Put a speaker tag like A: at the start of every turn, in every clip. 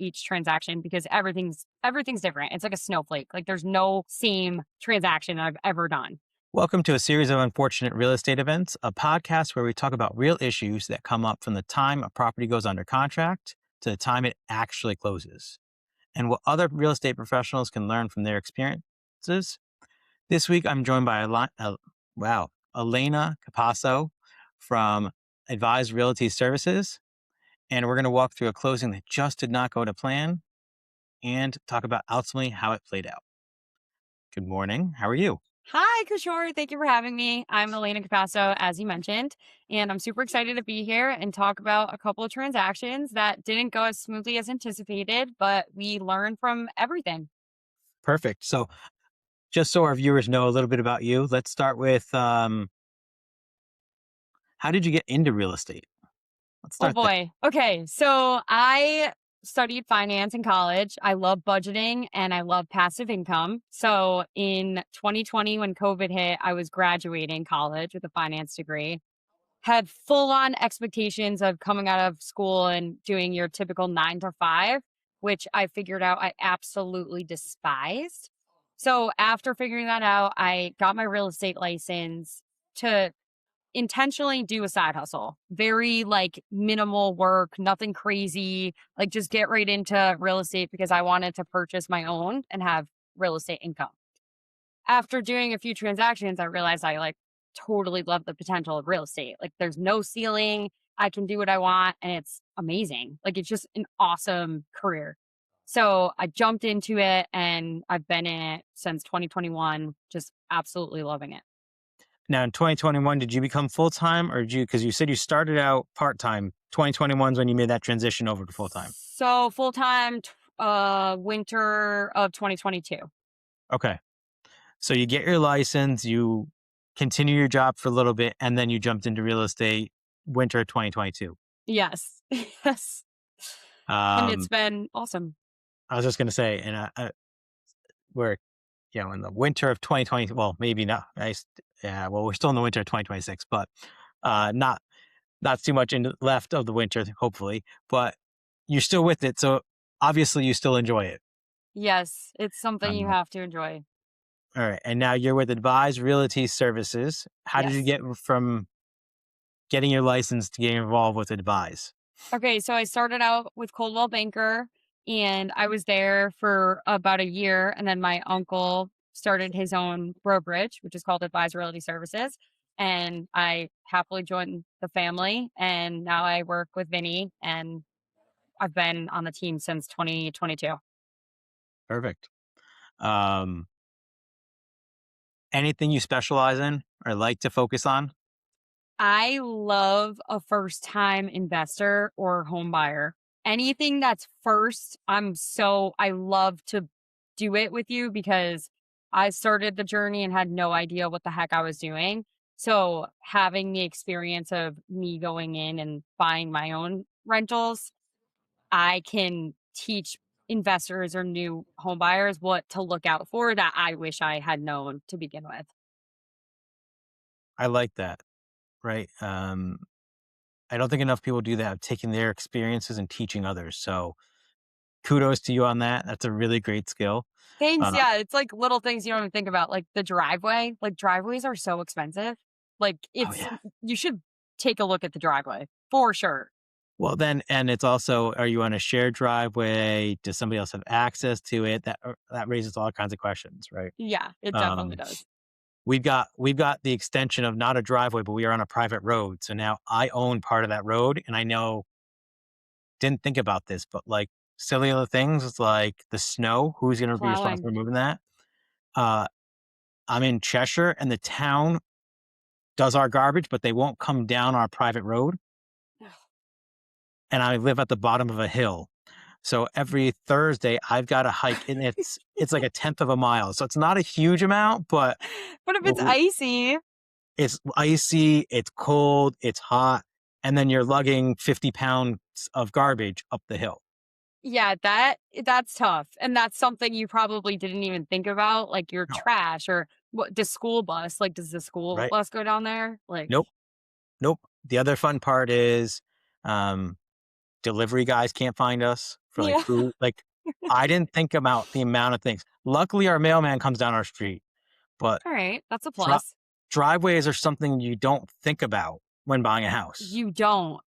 A: each transaction because everything's different. It's like a snowflake. Like there's no same transaction I've ever done.
B: Welcome to a series of unfortunate real estate events, a podcast where we talk about real issues that come up from the time a property goes under contract to the time it actually closes, and what other real estate professionals can learn from their experiences. This week, I'm joined by Alaina Capasso from Advised Realty Services, and we're going to walk through a closing that just did not go to plan and talk about ultimately how it played out. Good morning. How are you?
A: Hi, Kishore. Thank you for having me. I'm Alaina Capasso, as you mentioned, and I'm super excited to be here and talk about a couple of transactions that didn't go as smoothly as anticipated, but we learned from everything.
B: Perfect. So just so our viewers know a little bit about you, let's start with how did you get into real estate? Let's
A: Oh
B: start there.
A: boy. Okay. So I studied finance in college. I love budgeting and I love passive income. So in 2020, when COVID hit, I was graduating college with a finance degree, had full on expectations of coming out of school and doing your typical 9 to 5, which I figured out I absolutely despised. So after figuring that out, I got my real estate license to intentionally do a side hustle. Very like minimal work, nothing crazy, like just get right into real estate because I wanted to purchase my own and have real estate income. After doing a few transactions, I realized I like totally love the potential of real estate. Like there's no ceiling. I can do what I want and it's amazing. Like it's just an awesome career. So I jumped into it and I've been in it since 2021, just absolutely loving it.
B: Now in 2021, did you become full-time or because you said you started out part-time, 2021 is when you made that transition over to full-time.
A: So full time, winter of 2022.
B: Okay. So you get your license, you continue your job for a little bit, and then you jumped into real estate winter 2022.
A: Yes. Yes. And it's
B: Um,
A: been awesome.
B: I was just going to say, and we're, in the winter of 2020, well, maybe not. Yeah, well, we're still in the winter of 2026, but not too much left of the winter, hopefully, but you're still with it. So obviously you still enjoy it.
A: Yes. It's something you
B: Um,
A: have to enjoy.
B: all right. And now you're with Advised Realty Services. How did you
A: Yes.
B: get from getting your license to getting involved with Advise?
A: Okay. So I started out with Coldwell Banker and I was there for about a year. And then my uncle started his own brokerage, which is called Advised Realty Services. And I happily joined the family. And now I work with Vinny and I've been on the team since 2022.
B: Perfect. Um, anything you specialize in or like to focus on?
A: I love a first time investor or home buyer. Anything that's first, I love to do it with you because I started the journey and had no idea what the heck I was doing. So having the experience of me going in and buying my own rentals, I can teach investors or new home buyers what to look out for that I wish I had known to begin with.
B: I like that. Right. I don't think enough people do that, of taking their experiences and teaching others. So kudos to you on that. That's a really great skill.
A: Thanks.
B: Uh,
A: Yeah, it's like little things you don't even think about, like the driveway. Like driveways are so expensive. Like
B: oh
A: it's
B: yeah.
A: you should take a look at the driveway for sure.
B: Well, then, and it's also, are you on a shared driveway? Does somebody else have access to it? That raises all kinds of questions, right?
A: Yeah, it definitely
B: Um,
A: does.
B: we've got the extension of not a driveway, but we are on a private road. So now I own part of that road, and I know didn't think about this, but like silly little things, it's like the snow. Who's going to be responsible
A: Plowing.
B: for moving that? Uh, I'm in Cheshire, and the town does our garbage, but they won't come down our private road. And I live at the bottom of a hill. So every Thursday I've got to hike, and it's like a tenth of a mile. So it's not a huge amount, but
A: What if it's icy?
B: it's icy, it's cold, it's hot, and then you're lugging 50 pounds of garbage up the hill.
A: Yeah, that's tough. And that's something you probably didn't even think about, like your
B: No,
A: trash or what the school bus. Like, does the school
B: right?
A: bus go down there? Like,
B: Nope, nope. The other fun part is, um, delivery guys can't find us. for like
A: Yeah.
B: food. Like I didn't think about the amount of things. Luckily, our mailman comes down our street, but
A: All right. That's a
B: dri-
A: plus.
B: driveways are something you don't think about when buying a house.
A: You don't.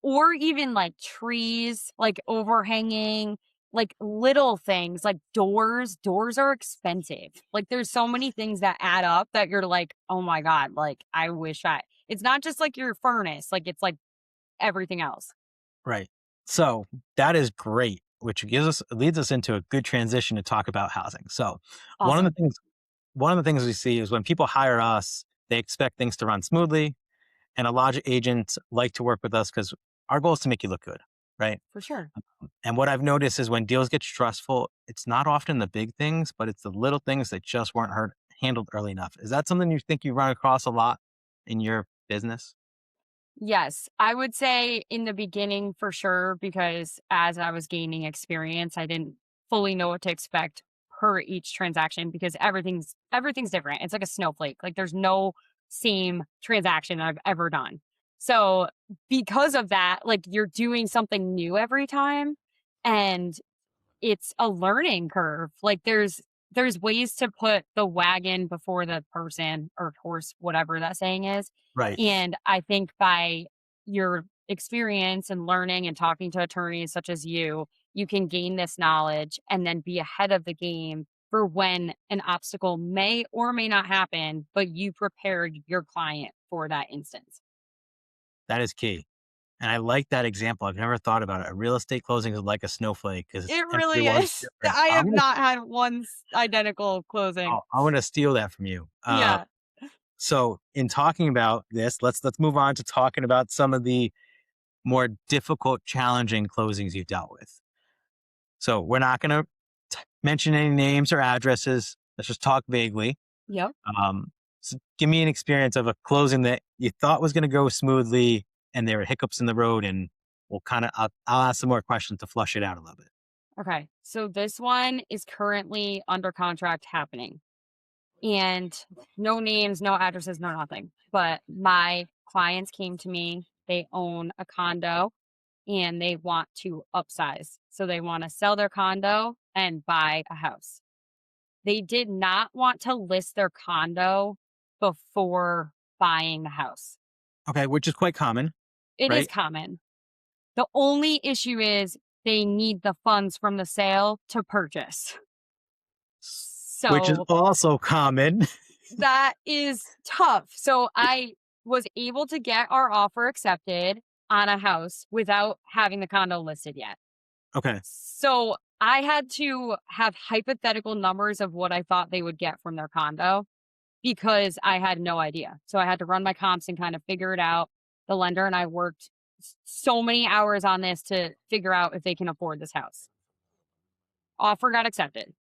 A: Or even like trees, like overhanging, like little things, like doors. Doors are expensive. Like there's so many things that add up that you're like, oh my God, like I wish it's not just like your furnace, like it's like everything else.
B: Right. So that is great, which leads us into a good transition to talk about housing. So one of the
A: Awesome.
B: things one of the things we see is when people hire us, they expect things to run smoothly. And a lot of agents like to work with us because our goal is to make you look good, right?
A: For sure.
B: And what I've noticed is when deals get stressful, it's not often the big things, but it's the little things that just weren't handled early enough. Is that something you think you run across a lot in your business?
A: Yes, I would say in the beginning for sure, because as I was gaining experience, I didn't fully know what to expect per each transaction because everything's different. It's like a snowflake. Like there's no same transaction I've ever done. So because of that, like you're doing something new every time and it's a learning curve. Like there's ways to put the wagon before the person or horse, whatever that saying is.
B: Right.
A: And I think by your experience and learning and talking to attorneys such as you can gain this knowledge and then be ahead of the game for when an obstacle may or may not happen, but you prepared your client for that instance.
B: That is key. And I like that example. I've never thought about it. A real estate closing is like a snowflake because
A: It really
B: everyone's
A: is.
B: different.
A: I have not had one identical closing.
B: I'm gonna steal that from you.
A: Yeah.
B: So in talking about this, let's move on to talking about some of the more difficult, challenging closings you've dealt with. So we're not going to mention any names or addresses. Let's just talk vaguely.
A: Yep.
B: Um, so give me an experience of a closing that you thought was going to go smoothly, and there were hiccups in the road, and I'll ask some more questions to flush it out a little bit.
A: Okay. So this one is currently under contract happening. And no names, no addresses, no nothing. But my clients came to me. They own a condo and they want to upsize. So they want to sell their condo and buy a house. They did not want to list their condo before buying the house.
B: Okay, which is quite common,
A: It is
B: right?
A: common. The only issue is they need the funds from the sale to purchase.
B: Which is
A: So
B: also common.
A: that is tough. So I was able to get our offer accepted on a house without having the condo listed yet.
B: Okay,
A: So I had to have hypothetical numbers of what I thought they would get from their condo because I had no idea. So I had to run my comps and kind of figure it out. The lender and I worked so many hours on this to figure out if they can afford this house. Offer got accepted.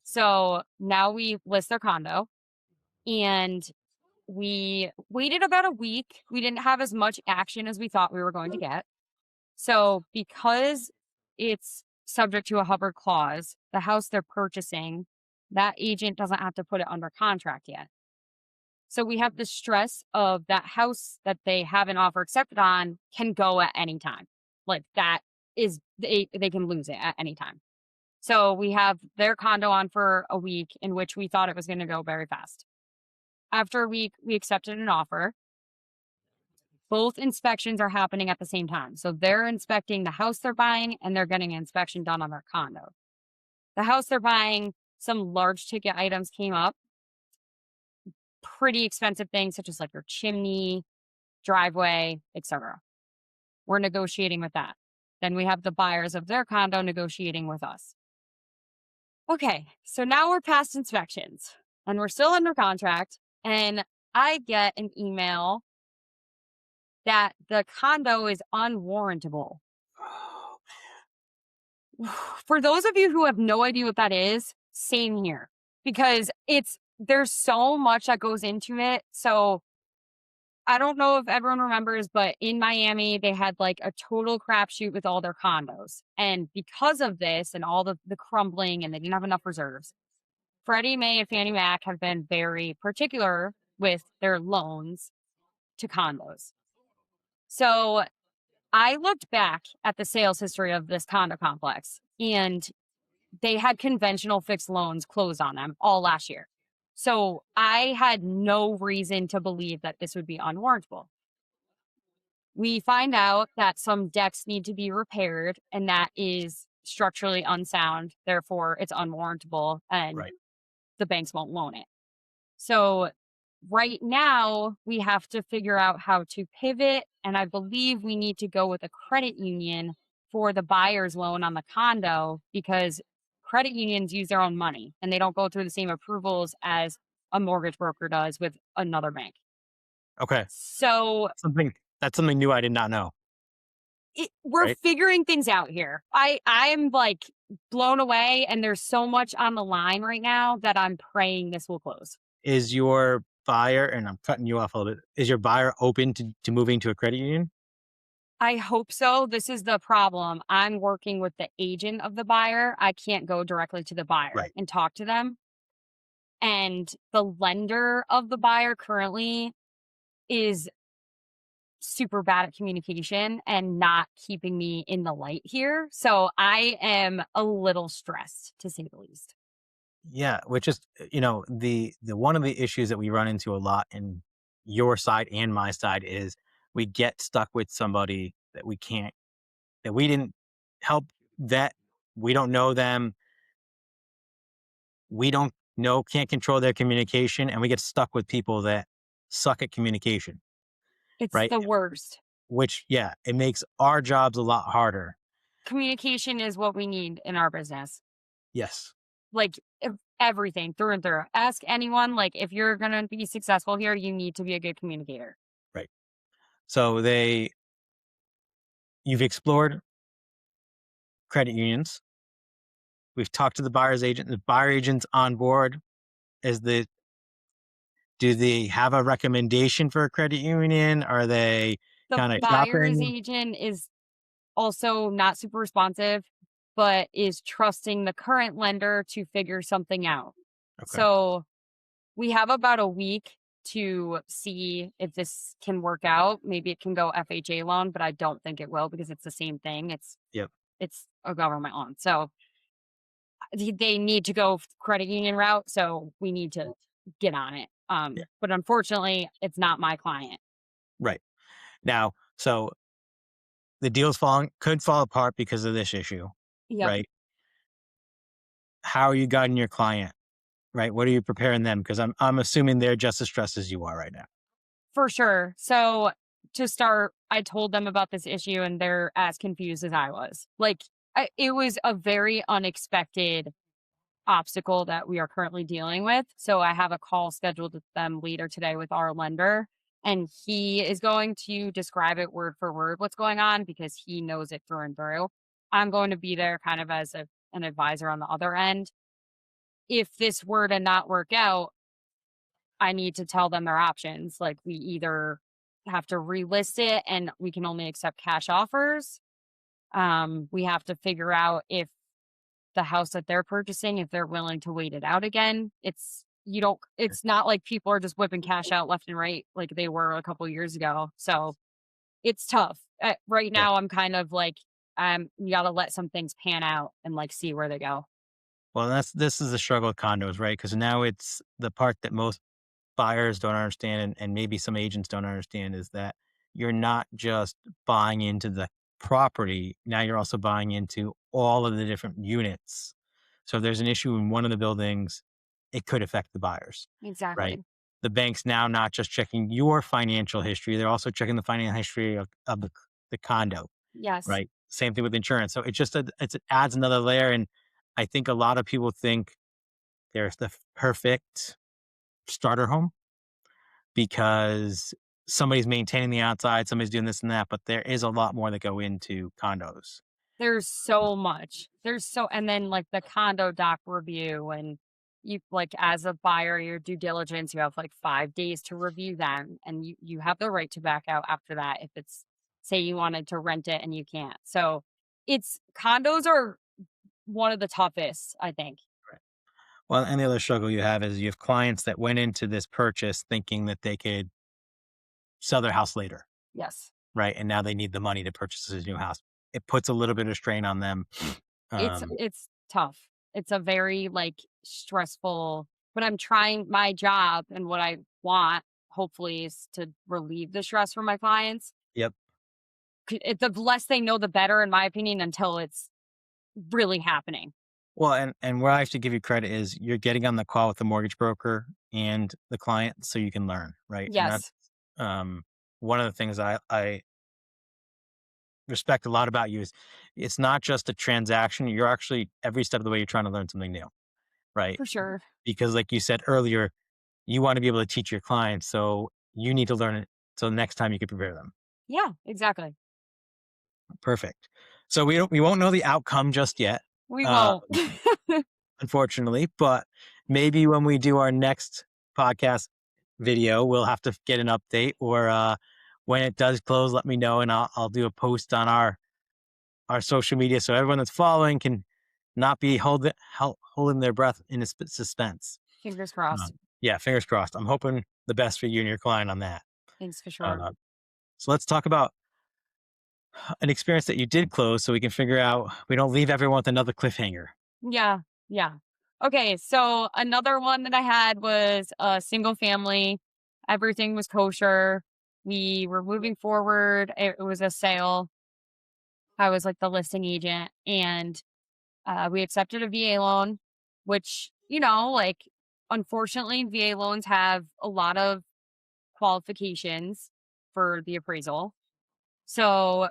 A: So now we list their condo and we waited about a week. We didn't have as much action as we thought we were going to get. So, because it's subject to a Hubbard clause, the house they're purchasing, that agent doesn't have to put it under contract yet. So, we have the stress of that house that they have an offer accepted on can go at any time. Like that is they can lose it at any time. So, we have their condo on for a week in which we thought it was going to go very fast. After a week, we accepted an offer. Both inspections are happening at the same time. So they're inspecting the house they're buying and they're getting an inspection done on their condo. The house they're buying, some large ticket items came up, pretty expensive things such as like your chimney, driveway, etc. We're negotiating with that. Then we have the buyers of their condo negotiating with us. Okay, so now we're past inspections and we're still under contract. And I get an email that the condo is unwarrantable. For those of you who have no idea what that is, same here because there's so much that goes into it. So I don't know if everyone remembers, but in Miami, they had like a total crapshoot with all their condos. And because of this and all the crumbling and they didn't have enough reserves, Freddie Mae and Fannie Mac have been very particular with their loans to condos. So I looked back at the sales history of this condo complex, and they had conventional fixed loans closed on them all last year. So I had no reason to believe that this would be unwarrantable. We find out that some decks need to be repaired, and that is structurally unsound. Therefore, it's unwarrantable, and
B: Right.
A: the banks won't loan it. So right now, we have to figure out how to pivot. And I believe we need to go with a credit union for the buyer's loan on the condo because credit unions use their own money and they don't go through the same approvals as a mortgage broker does with another bank.
B: Okay.
A: So
B: Something that's something new I did not know.
A: we're
B: Right.
A: figuring things out here. I'm like blown away, and there's so much on the line right now that I'm praying this will close.
B: Is your buyer, and I'm cutting you off a little bit, is your buyer open to moving to a credit union?
A: I hope so. This is the problem. I'm working with the agent of the buyer. I can't go directly to the buyer
B: Right.
A: and talk to them. And the lender of the buyer currently is super bad at communication and not keeping me in the light here. So I am a little stressed, to say the least.
B: Yeah, which is, the one of the issues that we run into a lot in your side and my side is we get stuck with somebody that we didn't help vet. We don't know them. We don't know, can't control their communication, and we get stuck with people that suck at communication,
A: It's
B: right?
A: the worst.
B: Which, yeah, it makes our jobs a lot harder.
A: Communication is what we need in our business.
B: Yes.
A: Like everything through and through. Ask anyone, like, if you're going to be successful here, you need to be a good communicator.
B: Right. So you've explored credit unions. We've talked to the buyer's agent. The buyer agent's on board. Is the Do they have a recommendation for a credit union? Are they
A: The
B: kind of
A: buyer's
B: shopping?
A: agent is also not super responsive, but is trusting the current lender to figure something out.
B: Okay.
A: So we have about a week to see if this can work out. Maybe it can go FHA loan, but I don't think it will because it's the same thing.
B: Yep.
A: It's a government loan. So they need to go credit union route. So we need to get on it.
B: Yeah.
A: But unfortunately, it's not my client.
B: Right. Now, so the could fall apart because of this issue,
A: Yep.
B: right? How are you guiding your client? Right. What are you preparing them? Because I'm assuming they're just as stressed as you are right now.
A: For sure. So to start, I told them about this issue and they're as confused as I was. Like, it was a very unexpected obstacle that we are currently dealing with. So I have a call scheduled with them later today with our lender, and he is going to describe it word for word what's going on because he knows it through and through. I'm going to be there kind of as an advisor on the other end. If this were to not work out, I need to tell them their options. Like, we either have to relist it and we can only accept cash offers. We have to figure out if the house that they're purchasing, if they're willing to wait it out again. It's not like people are just whipping cash out left and right like they were a couple years ago. So it's tough. Right
B: Yeah.
A: now, I'm kind of like, you got to let some things pan out and like see where they go.
B: Well, this is the struggle with condos, right? Because now it's the part that most buyers don't understand, and maybe some agents don't understand, is that you're not just buying into the property. Now you're also buying into all of the different units. So if there's an issue in one of the buildings, it could affect the buyers, right?
A: Exactly.
B: The bank's now not just checking your financial history, they're also checking the financial history of the condo,
A: Yes.
B: right? Same thing with insurance. So it adds another layer. And I think a lot of people think there's the perfect starter home because somebody's maintaining the outside, somebody's doing this and that, but there is a lot more that go into condos.
A: There's so much. And then like the condo doc review, and you like as a buyer, your due diligence, you have like 5 days to review them, and you have the right to back out after that if it's, say, you wanted to rent it and you can't. So it's condos are one of the toughest, I think.
B: Right. Well, and the other struggle you have is you have clients that went into this purchase thinking that they could sell their house later,
A: Yes.
B: right? And now they need the money to purchase this new house. It puts a little bit of strain on them. Um,
A: It's tough. It's a very, like, stressful, but I'm trying my job and what I want, hopefully, is to relieve the stress from my clients.
B: yep.
A: The less they know, the better, in my opinion, until it's really happening.
B: Well, and where I have to give you credit is you're getting on the call with the mortgage broker and the client so you can learn, right? And that's
A: Yes,
B: um, one of the things I respect a lot about you is it's not just a transaction. You're actually every step of the way you're trying to learn something new, right?
A: for sure.
B: Because like you said earlier, you want to be able to teach your clients, so you need to learn it so next time you can prepare them.
A: Yeah, exactly.
B: Perfect. So we won't know the outcome just yet.
A: We
B: Uh,
A: won't.
B: unfortunately. But maybe when we do our next podcast video, we'll have to get an update or when it does close, let me know and I'll do a post on our social media so everyone that's following can not be holding their breath in suspense.
A: Fingers
B: Uh,
A: crossed.
B: yeah, fingers crossed. I'm hoping the best for you and your client on that.
A: Thanks for sure.
B: Uh, so let's talk about an experience that you did close so we can figure out we don't leave everyone with another cliffhanger.
A: Yeah, yeah. Okay, so another one that I had was a single family. Everything was kosher. We were moving forward. It was a sale. I was like the listing agent, and we accepted a VA loan, which, like, unfortunately, VA loans have a lot of qualifications for the appraisal. So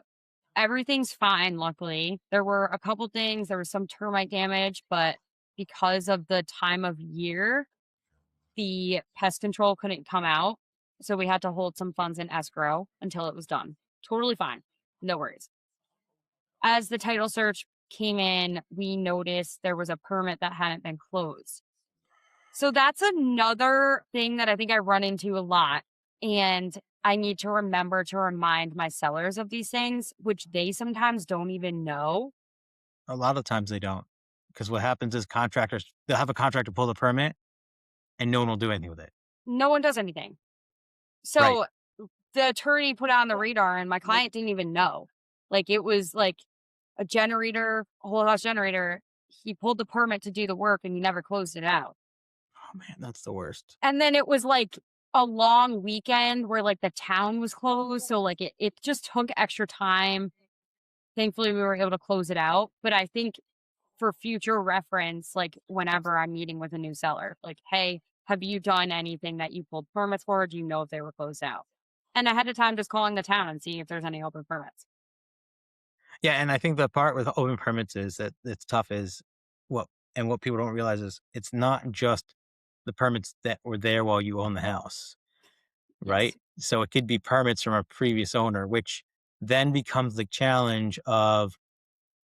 A: everything's fine, luckily. There were a couple things, there was some termite damage, but because of the time of year, the pest control couldn't come out. So we had to hold some funds in escrow until it was done. Totally fine. No worries. As the title search came in, we noticed there was a permit that hadn't been closed. So that's another thing that I think I run into a lot. And I need to remember to remind my sellers of these things, which they sometimes don't even know.
B: A lot of times they don't because what happens is contractors they'll have a contractor pull the permit and no one will do anything with it.
A: No one does anything.
B: Right.
A: So the attorney put it on the radar and my client didn't even know. Like, it was like a generator, a whole house generator. He pulled the permit to do the work and he never closed it out.
B: Oh man, that's the worst.
A: And then it was like a long weekend where like the town was closed. So like it just took extra time. Thankfully we were able to close it out. But I think for future reference, like whenever I'm meeting with a new seller, like, hey, have you done anything that you pulled permits for? Do you know if they were closed out? And ahead of time, just calling the town and seeing if there's any open permits.
B: Yeah, and I think the part with open permits is that it's tough is what and what people don't realize is it's not just the permits that were there while you own the house, right?
A: Yes.
B: So it could be permits from a previous owner, which then becomes the challenge of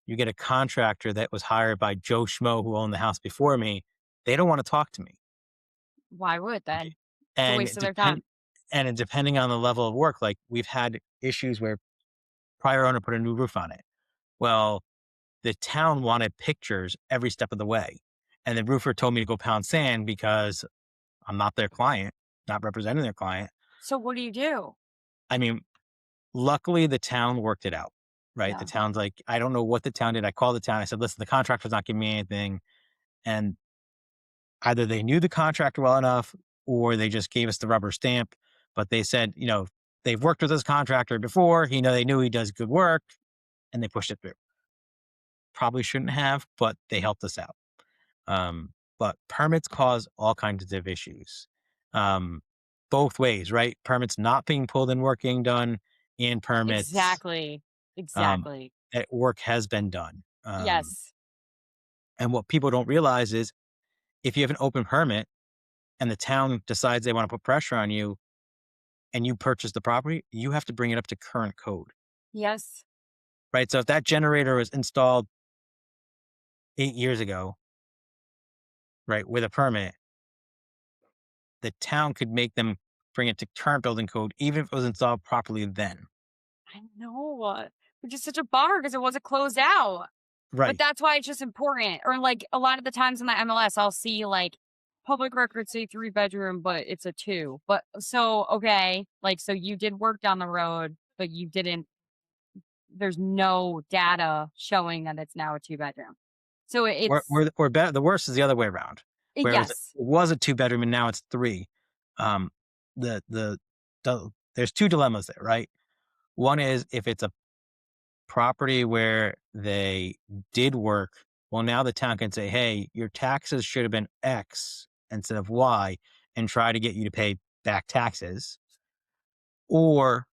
B: you get a contractor that was hired by Joe Schmo who owned the house before me. They don't want to talk to me.
A: Why would
B: Okay.
A: then? It's a
B: And
A: waste of their time.
B: depending on the level of work, like we've had issues where prior owner put a new roof on it. Well, the town wanted pictures every step of the way. And the roofer told me to go pound sand because I'm not their client, not representing their client.
A: So what do you do?
B: I mean, luckily the town worked it out, right? The
A: Yeah.
B: town's like, I don't know what the town did. I called the town. I said, listen, the contractor's not giving me anything. And either they knew the contractor well enough or they just gave us the rubber stamp. But they said, they've worked with this contractor before. They knew he does good work and they pushed it through. Probably shouldn't have, but they helped us out. But permits cause all kinds of issues. Um, both ways, right? Permits not being pulled and work being done and permits
A: Exactly.
B: um,
A: Exactly.
B: that work has been done.
A: Yes.
B: And what people don't realize is if you have an open permit and the town decides they want to put pressure on you and you purchase the property, you have to bring it up to current code,
A: Yes.
B: right? So if that generator was installed 8 years ago, right, with a permit, the town could make them bring it to current building code, even if it was installed properly then.
A: I know. Which is such a bummer because it wasn't closed out. But
B: Right.
A: that's why it's just important. Or like a lot of the times in the MLS, I'll see like public records say 3 bedroom, but it's a 2. But so, okay, like, so you did work down the road. but there's no data showing that it's now a two-bedroom. So it's
B: Or better, the worst is the other way around, whereas it
A: yes.
B: was a two-bedroom and now it's 3. Um, the there's 2 dilemmas there, right? One is if it's a property where they did work, well, now the town can say, "Hey, your taxes should have been X instead of Y," and try to get you to pay back taxes. Or,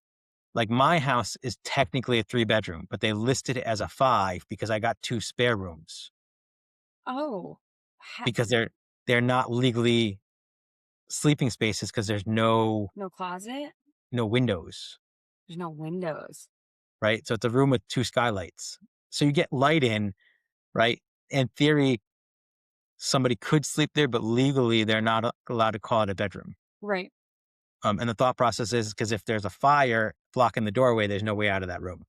B: like, my house is technically a 3-bedroom, but they listed it as a 5 because I got 2 spare rooms
A: Oh, ha
B: because they're not legally sleeping spaces because there's
A: no closet?
B: no windows,
A: There's no windows.
B: right? So it's a room with 2 skylights. So you get light in, right? In theory, somebody could sleep there, but legally they're not allowed to call it a bedroom.
A: Right.
B: And the thought process is because if there's a fire blocking the doorway, there's no way out of that room.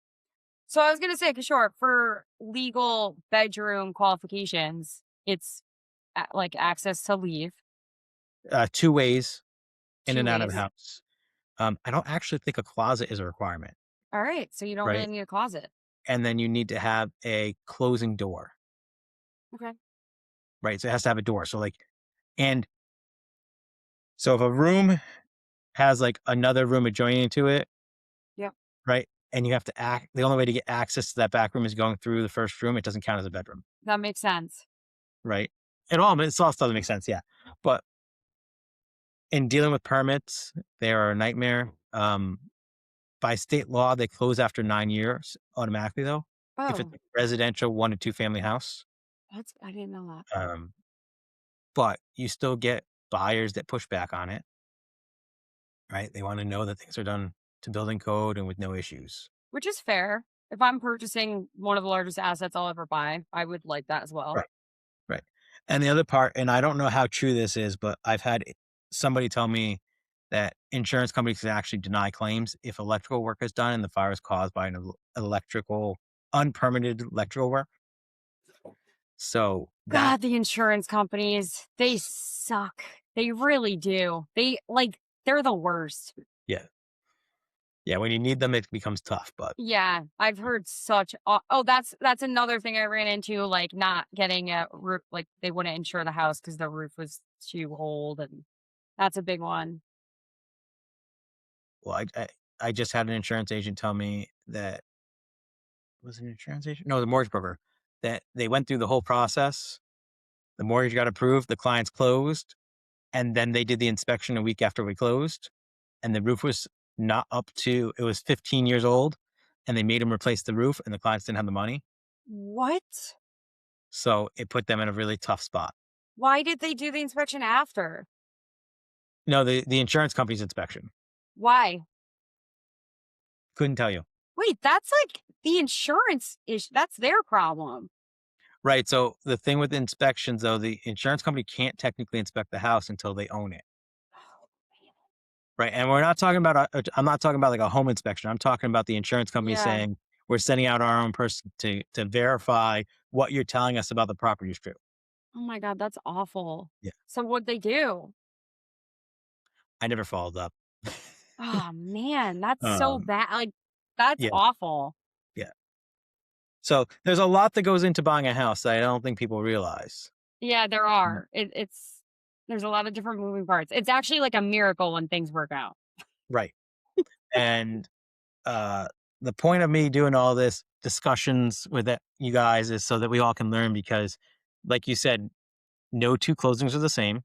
A: So I was gonna say, 'cause sure, for legal bedroom qualifications, it's like access to leave
B: 2 ways in
A: 2
B: and out of the
A: ways.
B: house. I don't actually think a closet is a requirement,
A: All right, so you don't really
B: right?
A: need a closet.
B: And then you need to have a closing door,
A: Okay.
B: right? So it has to have a door. So like, and so if a room has like another room adjoining to it,
A: Yep,
B: right? And you have to the only way to get access to that back room is going through the first room. It doesn't count as a bedroom,
A: that makes sense.
B: right? It all doesn't make sense. Yeah. But in dealing with permits, they are a nightmare. By state law, they close after 9 years automatically though. If it's
A: Oh,
B: a residential 1 to 2 family house.
A: I didn't know that.
B: Um, but you still get buyers that push back on it, right? They want to know that things are done to building code and with no issues.
A: Which is fair. If I'm purchasing one of the largest assets I'll ever buy, I would like that as well.
B: Right. Right. And the other part, and I don't know how true this is, but I've had somebody tell me that insurance companies can actually deny claims if electrical work is done and the fire is caused by an unpermitted electrical work. So that,
A: God, the insurance companies, they suck. They really do. They're the worst.
B: yeah. Yeah. When you need them, it becomes tough, but
A: Yeah, I've heard such oh, that's another thing I ran into, like, not getting a roof like, they wouldn't insure the house because the roof was too old, and that's a big one.
B: well, I just had an insurance agent tell me that was it an insurance agent? No, the mortgage broker that they went through the whole process. The mortgage got approved. The clients closed. And then they did the inspection a week after we closed, and the roof was not up to it was 15 years old, and they made them replace the roof, and the clients didn't have the money.
A: What?
B: So it put them in a really tough spot.
A: Why did they do the inspection after?
B: No, the insurance company's inspection.
A: Why?
B: Couldn't tell you.
A: Wait, that's, like, the insurance issue that's their problem.
B: Right. So the thing with inspections, though, the insurance company can't technically inspect the house until they own it.
A: Oh, man.
B: Right. And we're not talking about, I'm not talking about like a home inspection. I'm talking about the insurance company
A: Yeah.
B: saying, we're sending out our own person to verify what you're telling us about the property is true.
A: Oh my god, that's awful.
B: Yeah.
A: So what'd they do?
B: I never followed up.
A: Oh, man, that's so
B: um,
A: bad, like, that's
B: yeah.
A: awful.
B: Yeah. So there's a lot that goes into buying a house that I don't think people realize.
A: Yeah, there
B: Mm.
A: are. It's there's a lot of different moving parts. It's actually like a miracle when things work out.
B: Right. And uh, the point of me doing all this discussions with you guys is so that we all can learn because, like you said, no 2 closings are the same,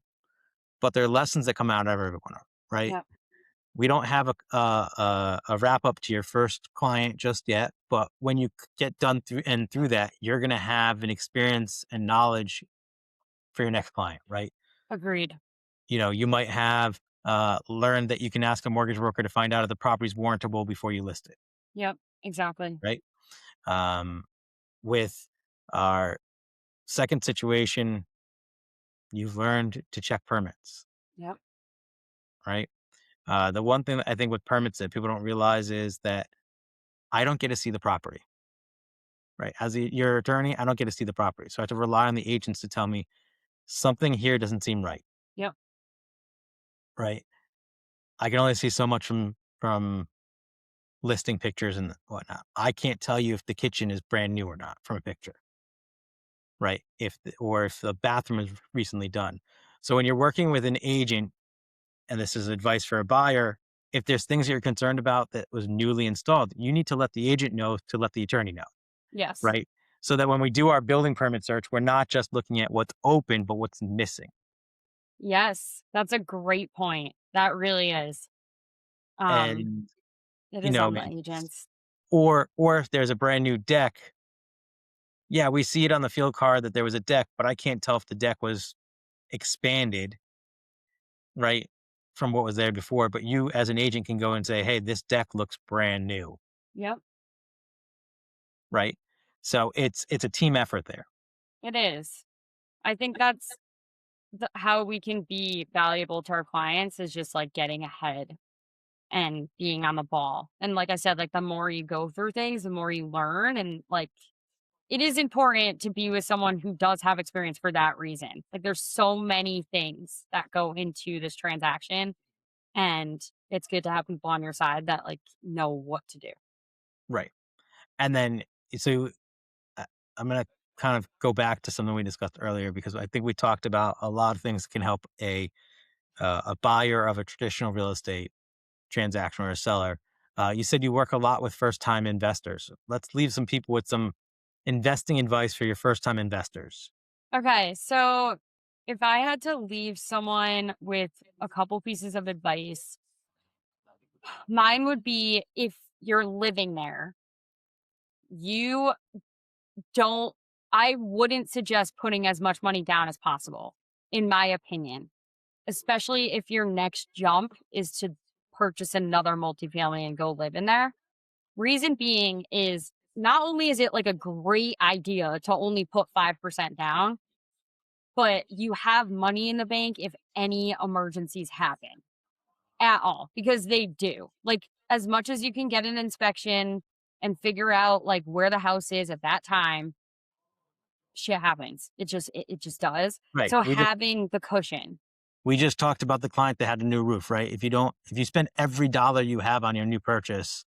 B: but there are lessons that come out of every one, right?
A: Yep,
B: We don't have a wrap up to your first client just yet, but when you get done through that, you're going to have an experience and knowledge for your next client, right?
A: agreed.
B: You might have learned that you can ask a mortgage broker to find out if the property is warrantable before you list it,
A: Yep, exactly.
B: right? Um, with our second situation, you've learned to check permits,
A: Yep,
B: right? The one thing that I think with permits that people don't realize is that I don't get to see the property, right? As your attorney, I don't get to see the property. So I have to rely on the agents to tell me something here doesn't seem right,
A: yep.
B: right? I can only see so much from listing pictures and whatnot. I can't tell you if the kitchen is brand new or not from a picture, right? Or if the bathroom is recently done. So when you're working with an agent, and this is advice for a buyer, if there's things that you're concerned about that was newly installed, you need to let the agent know to let the attorney know,
A: Yes.
B: right? So that when we do our building permit search, we're not just looking at what's open, but what's missing.
A: Yes. That's a great point. That really is. Um,
B: And,
A: it
B: you
A: is
B: know,
A: on the agents.
B: or if there's a brand new deck, yeah, we see it on the field card that there was a deck, but I can't tell if the deck was expanded, right, from what was there before. But you, as an agent, can go and say, hey, this deck looks brand new,
A: Yep,
B: right? So it's a team effort there.
A: it is. I think that's how we can be valuable to our clients is just like getting ahead and being on the ball. And like I said, like the more you go through things, the more you learn. And like it is important to be with someone who does have experience for that reason. Like there's so many things that go into this transaction. And it's good to have people on your side that like know what to do.
B: Right. And then, so uh, I'm going to kind of go back to something we discussed earlier because I think we talked about a lot of things that can help a buyer of a traditional real estate transaction or a seller. You said you work a lot with first time investors. Let's leave some people with some investing advice for your first time investors.
A: Okay, so if I had to leave someone with a couple pieces of advice, mine would be if you're living there, you don't, I wouldn't suggest putting as much money down as possible, in my opinion, especially if your next jump is to purchase another multifamily and go live in there. Reason being is not only is it like a great idea to only put 5% down, but you have money in the bank if any emergencies happen at all, because they do. Like, as much as you can get an inspection and figure out like where the house is at that time, shit happens. It just does.
B: Right.
A: So having the cushion.
B: We just talked about the client that had a new roof, right? If you spend every dollar you have on your new purchase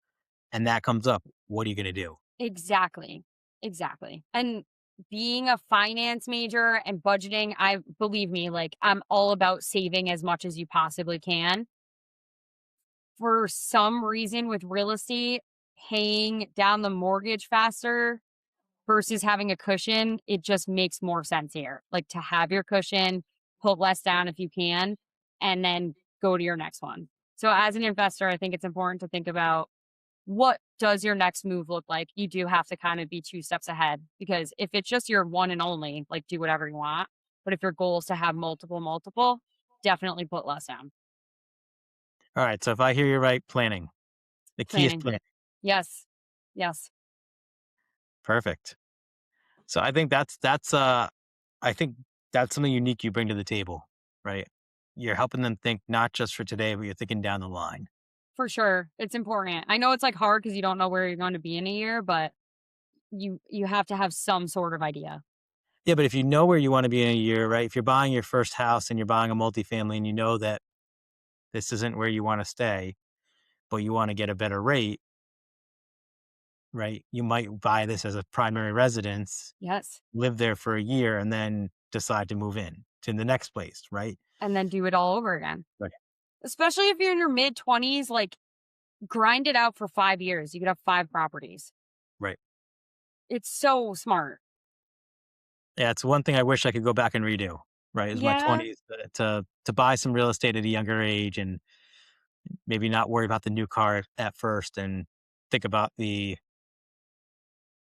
B: and that comes up, what are you going to do?
A: Exactly. Exactly. And being a finance major and budgeting, I believe me, like I'm all about saving as much as you possibly can. For some reason with real estate, paying down the mortgage faster versus having a cushion, it just makes more sense here. Like to have your cushion, put less down if you can, and then go to your next one. So as an investor, I think it's important to think about what does your next move look like? You do have to kind of be 2 steps ahead because if it's just your one and only, like do whatever you want. But if your goal is to have multiple, definitely put less down.
B: All right. So if I hear you right, planning. The key is
A: Planning.
B: planning.
A: Yes. Yes.
B: Perfect. So I think that's something unique you bring to the table, right? You're helping them think not just for today, but you're thinking down the line.
A: For sure. It's important. I know it's like hard because you don't know where you're going to be in a year, but you have to have some sort of idea.
B: Yeah, but if you know where you want to be in a year, right? If you're buying your first house and you're buying a multifamily and you know that this isn't where you want to stay, but you want to get a better rate, right? You might buy this as a primary residence,
A: Yes.
B: live there for a year, and then decide to move in to the next place, right?
A: And then do it all over again.
B: Right.
A: Especially if you're in your mid 20s, like grind it out for 5 years. You could have 5 properties.
B: Right.
A: It's so smart.
B: Yeah, it's one thing I wish I could go back and redo, right? Is my
A: Yeah.
B: 20s to buy some real estate at a younger age and maybe not worry about the new car at first and think about the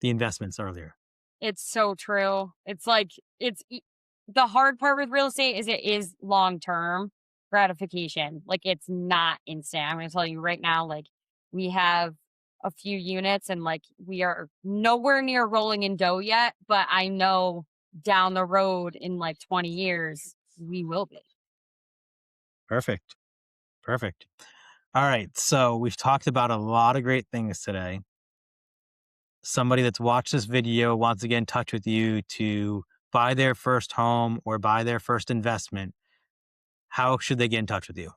B: investments earlier.
A: It's so true. It's like the hard part with real estate is it is long-term gratification. Like it's not instant. I'm going to tell you right now like we have a few units and like we are nowhere near rolling in dough yet, but I know down the road in like 20 years we will be.
B: Perfect. Perfect. All right. So we've talked about a lot of great things today. Somebody that's watched this video wants to get in touch with you to buy their first home or buy their first investment. How should they get in touch with you?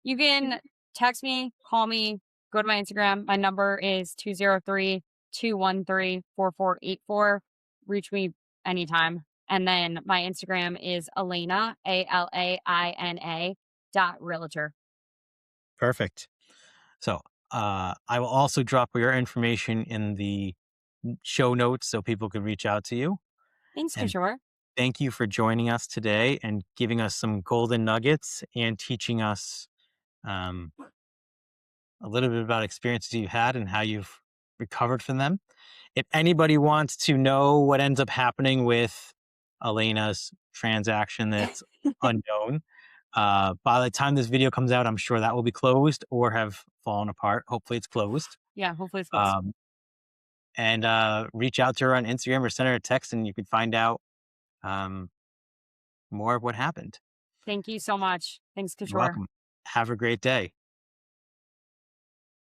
A: You can text me, call me, go to my Instagram. My number is 203-213-4484. Reach me anytime. And then my Instagram is Alaina, Alaina .realtor.
B: Perfect. So I will also drop your information in the show notes so people can reach out to you.
A: Thanks,
B: And
A: Kishore.
B: thank you for joining us today and giving us some golden nuggets and teaching us um, a little bit about experiences you had and how you've recovered from them. If anybody wants to know what ends up happening with Elena's transaction that's unknown, by the time this video comes out, I'm sure that will be closed or have fallen apart. Hopefully, it's closed.
A: Yeah, hopefully it's close.
B: Um, and reach out to her on Instagram or send her a text, and you can find out um, more of what happened.
A: Thank you so much. Thanks,
B: You're
A: Kishore.
B: welcome. Have a great day.